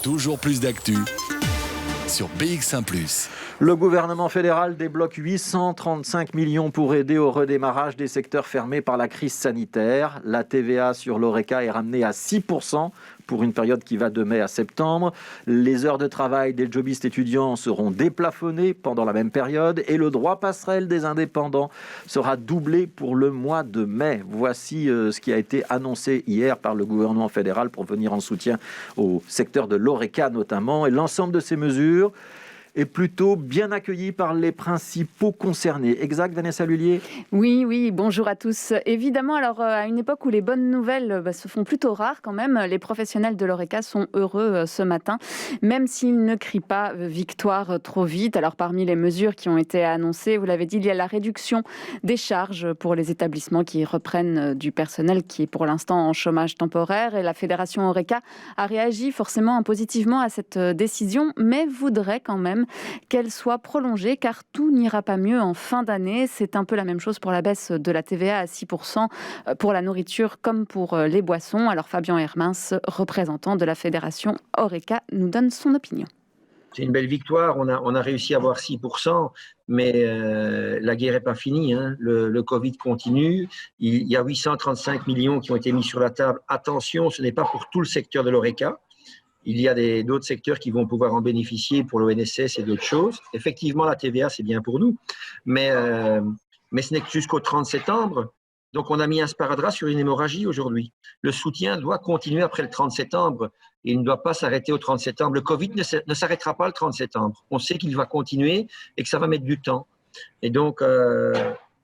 Toujours plus d'actu sur BX1 +. Le gouvernement fédéral débloque 835 millions pour aider au redémarrage des secteurs fermés par la crise sanitaire. La TVA sur l'Horeca est ramenée à 6% pour une période qui va de mai à septembre. Les heures de travail des jobistes étudiants seront déplafonnées pendant la même période et le droit passerelle des indépendants sera doublé pour le mois de mai. Voici ce qui a été annoncé hier par le gouvernement fédéral pour venir en soutien au secteur de l'Horeca notamment. Et l'ensemble de ces mesures est plutôt bien accueilli par les principaux concernés. Exact, Vanessa Lullier ? Oui, bonjour à tous. Évidemment, alors à une époque où les bonnes nouvelles se font plutôt rares quand même, les professionnels de l'Horeca sont heureux ce matin, même s'ils ne crient pas victoire trop vite. Alors parmi les mesures qui ont été annoncées, vous l'avez dit, il y a la réduction des charges pour les établissements qui reprennent du personnel qui est pour l'instant en chômage temporaire. Et la Fédération Horeca a réagi forcément positivement à cette décision, mais voudrait quand même qu'elle soit prolongée car tout n'ira pas mieux en fin d'année. C'est un peu la même chose pour la baisse de la TVA à 6% pour la nourriture comme pour les boissons. Alors Fabien Hermins, représentant de la Fédération Horeca, nous donne son opinion. C'est une belle victoire, on a réussi à avoir 6%, mais la guerre n'est pas finie, hein. Le Covid continue, il y a 835 millions qui ont été mis sur la table. Attention, ce n'est pas pour tout le secteur de l'Horeca. Il y a d'autres secteurs qui vont pouvoir en bénéficier pour l'ONSS et d'autres choses. Effectivement, la TVA, c'est bien pour nous, mais ce n'est que jusqu'au 30 septembre. Donc, on a mis un sparadrap sur une hémorragie aujourd'hui. Le soutien doit continuer après le 30 septembre. Il ne doit pas s'arrêter au 30 septembre. Le Covid ne s'arrêtera pas le 30 septembre. On sait qu'il va continuer et que ça va mettre du temps. Et donc,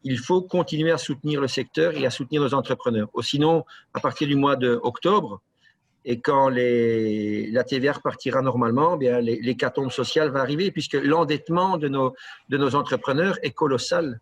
il faut continuer à soutenir le secteur et à soutenir nos entrepreneurs. Sinon, à partir du mois d'octobre, et quand la TVA repartira normalement, bien l'hécatombe sociale va arriver puisque l'endettement de nos entrepreneurs est colossal.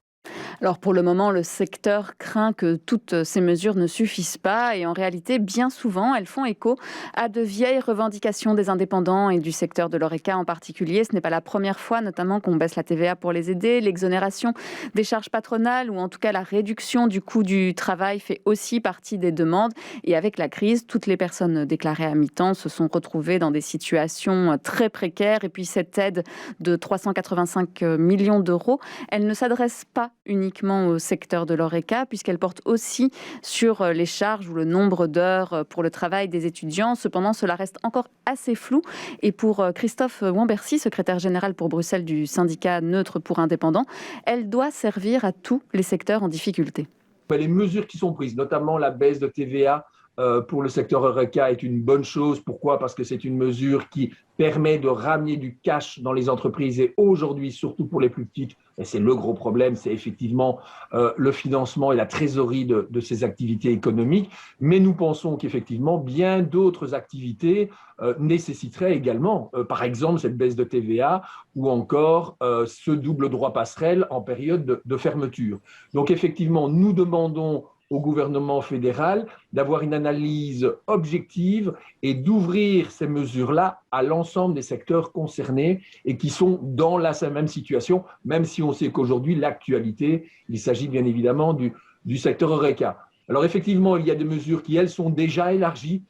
Alors pour le moment, le secteur craint que toutes ces mesures ne suffisent pas et en réalité, bien souvent, elles font écho à de vieilles revendications des indépendants et du secteur de l'Horeca en particulier. Ce n'est pas la première fois notamment qu'on baisse la TVA pour les aider. L'exonération des charges patronales ou en tout cas la réduction du coût du travail fait aussi partie des demandes. Et avec la crise, toutes les personnes déclarées à mi-temps se sont retrouvées dans des situations très précaires. Et puis cette aide de 385 millions d'euros, elle ne s'adresse pas uniquement au secteur de l'Horeca, puisqu'elle porte aussi sur les charges ou le nombre d'heures pour le travail des étudiants. Cependant, cela reste encore assez flou. Et pour Christophe Wambercy, secrétaire général pour Bruxelles du syndicat Neutre pour Indépendants, elle doit servir à tous les secteurs en difficulté. Les mesures qui sont prises, notamment la baisse de TVA pour le secteur Horeca est une bonne chose. Pourquoi ? Parce que c'est une mesure qui permet de ramener du cash dans les entreprises et aujourd'hui, surtout pour les plus petites, et c'est le gros problème, c'est effectivement le financement et la trésorerie de ces activités économiques. Mais nous pensons qu'effectivement, bien d'autres activités nécessiteraient également, par exemple, cette baisse de TVA ou encore ce double droit passerelle en période de fermeture. Donc effectivement, nous demandons au gouvernement fédéral d'avoir une analyse objective et d'ouvrir ces mesures-là à l'ensemble des secteurs concernés et qui sont dans la même situation, même si on sait qu'aujourd'hui, l'actualité, il s'agit bien évidemment du secteur Horeca. Alors effectivement, il y a des mesures qui, elles, sont déjà élargies.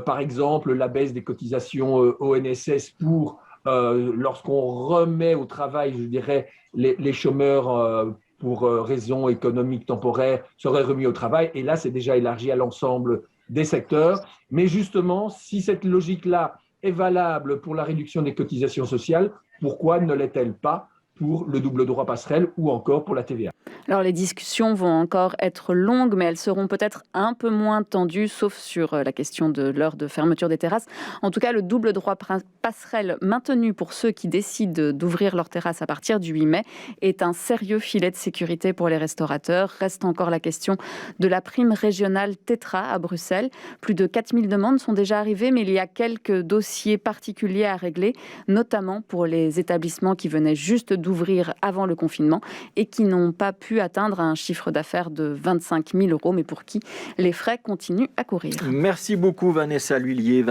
Par exemple, la baisse des cotisations ONSS pour lorsqu'on remet au travail, je dirais, les chômeurs pour raisons économiques temporaires, seraient remis au travail. Et là, c'est déjà élargi à l'ensemble des secteurs. Mais justement, si cette logique-là est valable pour la réduction des cotisations sociales, pourquoi ne l'est-elle pas pour le double droit passerelle ou encore pour la TVA ? Alors les discussions vont encore être longues, mais elles seront peut-être un peu moins tendues, sauf sur la question de l'heure de fermeture des terrasses. En tout cas, le double droit passerelle maintenu pour ceux qui décident d'ouvrir leurs terrasses à partir du 8 mai est un sérieux filet de sécurité pour les restaurateurs. Reste encore la question de la prime régionale Tétra à Bruxelles. Plus de 4000 demandes sont déjà arrivées, mais il y a quelques dossiers particuliers à régler, notamment pour les établissements qui venaient juste d'ouvrir avant le confinement et qui n'ont pas pu atteindre un chiffre d'affaires de 25 000 €, mais pour qui les frais continuent à courir. Merci beaucoup Vanessa Lullier.